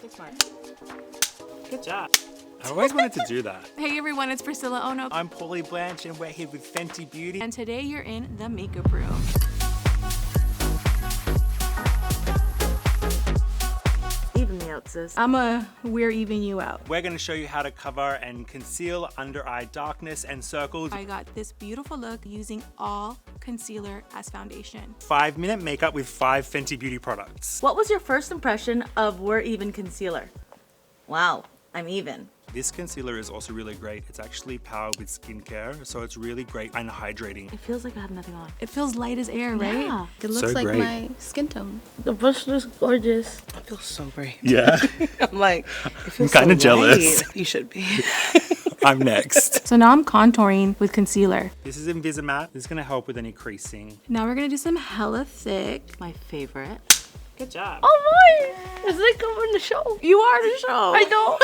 That's fine. Good job. I always wanted to do that. Hey everyone, it's Priscilla Ono. I'm Pauly Blanch and we're here with Fenty Beauty. And today you're in the makeup room. Even me out, sis. We're even you out. We're going to show you how to cover and conceal under eye darkness and circles. I got this beautiful look using all concealer as foundation. 5-minute makeup with 5 Fenty Beauty products. What was your first impression of We're Even concealer? Wow, I'm even. This concealer is also really great. It's actually powered with skincare, so it's really great and hydrating. It feels like I have nothing on. It feels light as air, right? Yeah. It looks So like great. my skin tone. The brush looks gorgeous. I feel so great. Yeah, I'm like, it feels I'm kinda so jealous. light. You should be. I'm next. So now I'm contouring with concealer. This is Invisimatte. This is gonna help with any creasing. Now we're gonna do some hella thick. My favorite. Good job. Oh boy! It's like I'm in the show. You are the show. I know.